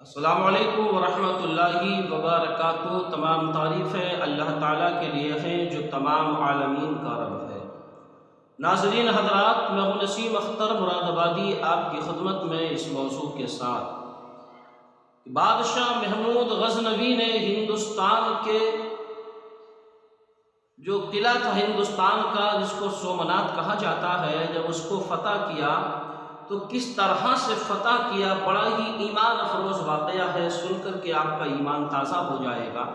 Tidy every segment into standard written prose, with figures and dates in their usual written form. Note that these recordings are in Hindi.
अस्सलामु अलैकुम वरहमतुल्लाहि वबरकातुहू। तमाम तारीफ़ें अल्लाह ताला के लिए हैं जो तमाम आलमीन का रब है। नाज़रीन हज़रात, मैं हूं नसीम अख्तर मुरादाबादी आपकी खिदमत में इस मौजू के साथ। बादशाह महमूद गज़नवी ने हिंदुस्तान के जो किला था हिंदुस्तान का, जिसको सोमनाथ कहा जाता है, जब उसको फ़तह किया तो किस तरह से फ़तह किया, बड़ा ही ईमान अफरोज़ वाक़या है। सुनकर के आपका ईमान ताज़ा हो जाएगा।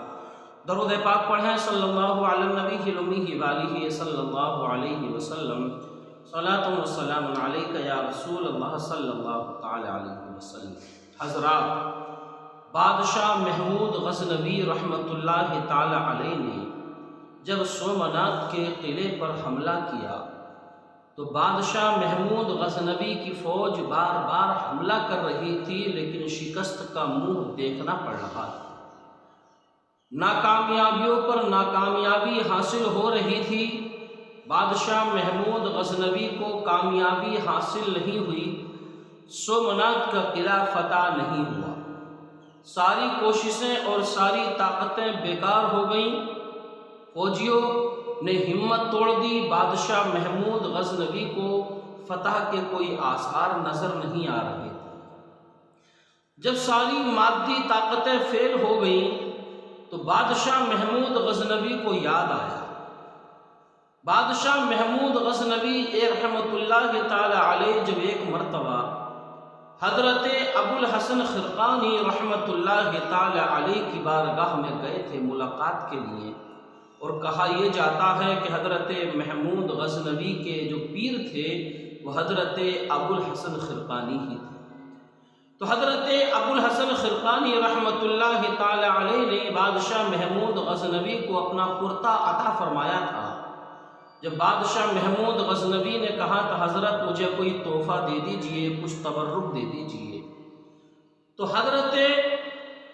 दरूद पाक पढ़ें सल्लल्लाहु अला नबी उम्मी वालिही सल्लल्लाहु अलैहि वसल्लम। सलातुन व सलामुन अलैका या रसूल अल्लाह सल्लल्लाहु तआला अलैहि वसल्लम। हज़रात, बादशाह महमूद गज़नवी रहमतुल्लाहि ताला अलैहि ने जब सोमनाथ के किले पर हमला किया तो बादशाह महमूद गज़नवी की फ़ौज बार बार हमला कर रही थी, लेकिन शिकस्त का मुंह देखना पड़ रहा था। नाकामयाबियों पर नाकामयाबी हासिल हो रही थी। बादशाह महमूद गज़नवी को कामयाबी हासिल नहीं हुई। सोमनाथ का किला फ़तह नहीं हुआ। सारी कोशिशें और सारी ताकतें बेकार हो गईं। फौजियों ने हिम्मत तोड़ दी। बादशाह महमूद गज़नवी को फ़तह के कोई आसार नज़र नहीं आ रहे थे। जब सारी मादी ताकतें फेल हो गईं तो बादशाह महमूद गज़नवी को याद आया। बादशाह महमूद गज़नवी रहमतुल्लाहि ताला अलैहि जब एक मरतबा हज़रत अबुल हसन ख़िरक़ानी रहमतुल्लाहि ताला अलैहि की बारगाह में गए थे मुलाकात के लिए, और कहा यह जाता है कि हज़रत महमूद गज़नवी के जो पीर थे वह हज़रत अबुल हसन ख़िरक़ानी ही थे। तो हज़रत अबुल हसन ख़िरक़ानी रहमतुल्लाहि ताला अलैहि ने बादशाह महमूद गज़नवी को अपना कुर्ता अता फरमाया था। जब बादशाह महमूद गज़नवी ने कहा तो हज़रत मुझे कोई तोहफ़ा दे दीजिए, कुछ तबर्रुक दे दीजिए, तो हज़रत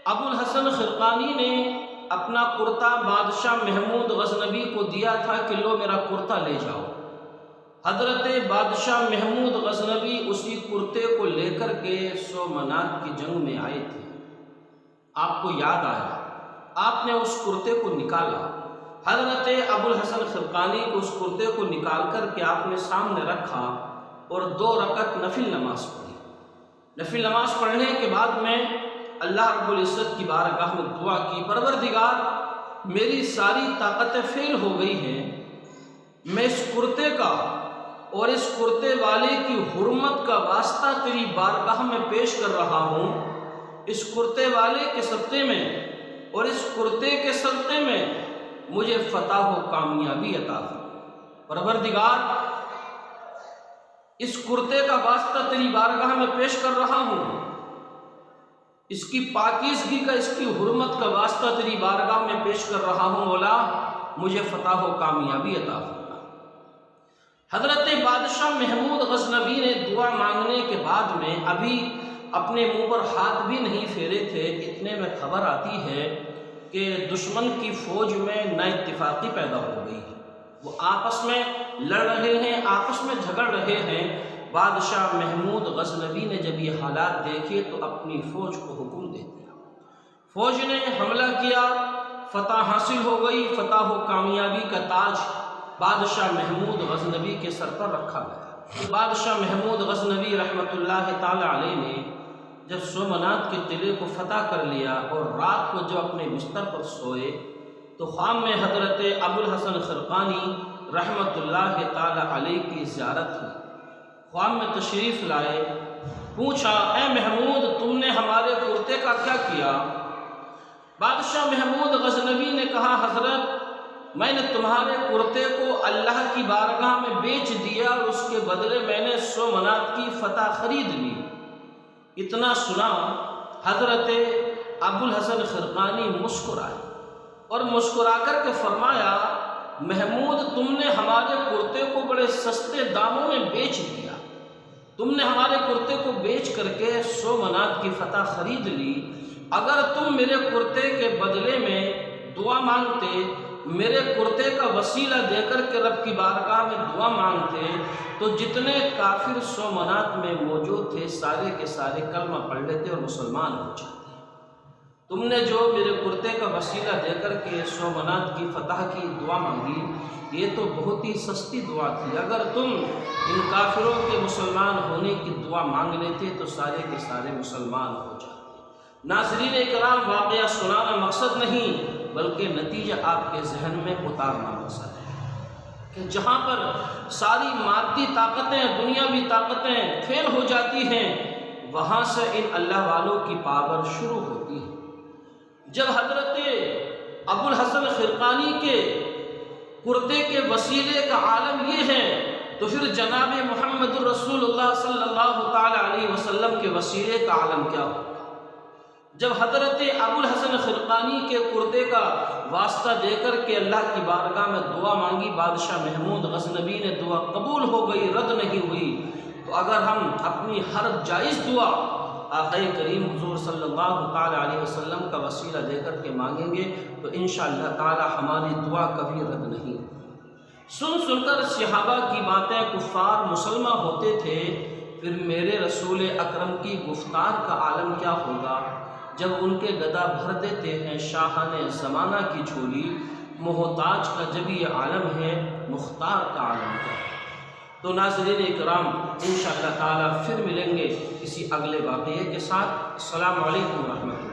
अबुल हसन ख़िरक़ानी ने अपना कुर्ता बादशाह महमूद गज़नवी को दिया था कि लो मेरा कुर्ता ले जाओ। हज़रत बादशाह महमूद गज़नवी उसी कुर्ते को लेकर के सोमनाथ की जंग में आए थे। आपको याद आया, आपने उस कुर्ते को निकाला। हज़रत अबुल हसन ख़िरक़ानी को उस कुर्ते को निकाल कर के आपने सामने रखा और 2 रकत नफिल नमाज पढ़ी। नफिल नमाज पढ़ने के बाद में अल्लाह रब्बुल इज़्ज़त की बारगाह में दुआ की, परवरदिगार मेरी सारी ताकतें फेल हो गई हैं, मैं इस कुर्ते का और इस कुर्ते वाले की हुर्मत का वास्ता तेरी बारगाह में पेश कर रहा हूँ। इस कुर्ते वाले के सदक़े में और इस कुर्ते के सदक़े में मुझे फ़तह हो कामयाबी अता फरमा। परवरदिगार इस कुर्ते का वास्ता तेरी बारगाह में पेश कर रहा हूँ, इसकी पाकीज़गी का, इसकी हुर्मत का वास्ता तेरी बारगाह में पेश कर रहा हूँ। मौला मुझे फ़तह हो कामयाबी अता फरमा। हज़रत बादशाह महमूद गज़नवी ने दुआ मांगने के बाद में अभी अपने मुंह पर हाथ भी नहीं फेरे थे, इतने में खबर आती है कि दुश्मन की फ़ौज में नाइत्तिफ़ाक़ी पैदा हो गई है। वो आपस में लड़ रहे हैं, आपस में झगड़ रहे हैं। बादशाह महमूद गज़नवी ने जब ये हालात देखे तो अपनी फ़ौज को हुक्म दे दिया। फ़ौज ने हमला किया, फ़तह हासिल हो गई। फ़तह हो कामयाबी का ताज बादशाह महमूद गज़नवी के सर पर रखा गया। बादशाह महमूद गज़नवी रहमतुल्लाहि ताला अलैहि ने जब सोमनाथ के किले को फ़तह कर लिया और रात को जब अपने बिस्तर पर सोए तो ख्वाब में हज़रत अबुल हसन ख़िरक़ानी रहमतुल्लाहि ताला अलैहि की ज़ियारत हुई। ख्वाब में तशरीफ़ लाए, पूछा, ए महमूद तुमने हमारे कुर्ते का क्या किया? बादशाह महमूद गज़नवी ने कहा, हज़रत मैंने तुम्हारे कुर्ते को अल्लाह की बारगाह में बेच दिया और उसके बदले मैंने सोमनाथ की फ़तह ख़रीद ली। इतना सुना हज़रत अबुल हसन ख़िरक़ानी मुस्कुराए और मुस्कुरा कर के फरमाया, महमूद तुमने हमारे कुर्ते को बड़े सस्ते दामों में बेच दिया। तुमने हमारे कुर्ते को बेच करके सोमनाथ की फ़तह ख़रीद ली। अगर तुम मेरे कुर्ते के बदले में दुआ मांगते, मेरे कुर्ते का वसीला देकर के रब की बारगाह में दुआ मांगते, तो जितने काफिर सोमनाथ में मौजूद थे सारे के सारे कलमा पढ़ लेते और मुसलमान हो जाते। तुमने जो मेरे कुर्ते का वसीला देकर के सोमनाथ की फतह की दुआ मांगी, ये तो बहुत ही सस्ती दुआ थी। अगर तुम इन काफिरों के मुसलमान होने की दुआ मांग लेते तो सारे के सारे मुसलमान हो जाते। नाज़रीन इकराम, वाक़या सुनाना मकसद नहीं बल्कि नतीजा आपके जहन में उतारना मकसद है कि जहाँ पर सारी मादी ताकतें, दुनियावी ताकतें फेल हो जाती हैं, वहाँ से इन अल्लाह वालों की पावर शुरू होती है। जब हज़रत अबुल हसन खिरकानी के कुर्ते के वसीले का आलम ये है, तो फिर जनाब मोहम्मद रसूलुल्लाह सल्लल्लाहु ताला अलैहि वसल्लम के वसीले का आलम क्या हो। जब हज़रत अबुल हसन खिरकानी के कुर्ते का वास्ता देकर के अल्लाह की बारगाह में दुआ मांगी, बादशाह महमूद गज़नबी ने दुआ कबूल हो गई, रद्द नहीं हुई। तो अगर हम अपनी हर जायज़ दुआ आक़ाए करीम हुज़ूर सल्लल्लाहु ताला अलैहि वसल्लम का वसीला देकर के मांगेंगे तो इंशाअल्लाह ताला हमारी दुआ कभी रद्द नहीं। सुन सुनकर सहाबा की बातें कुफ़ार मुसलमान होते थे, फिर मेरे रसूल अकरम की गुफ्तार का आलम क्या होगा जब उनके गदा भर देते हैं शाहाने ज़माना की झोली। मोहताज का जब ये आलम है, मुख्तार का आलम क्या है। तो नाज़रीन इकराम, इंशाअल्लाह ताला फिर मिलेंगे किसी अगले वाक़ये के साथ। अस्सलामु अलैकुम व रहमतुल्लाह।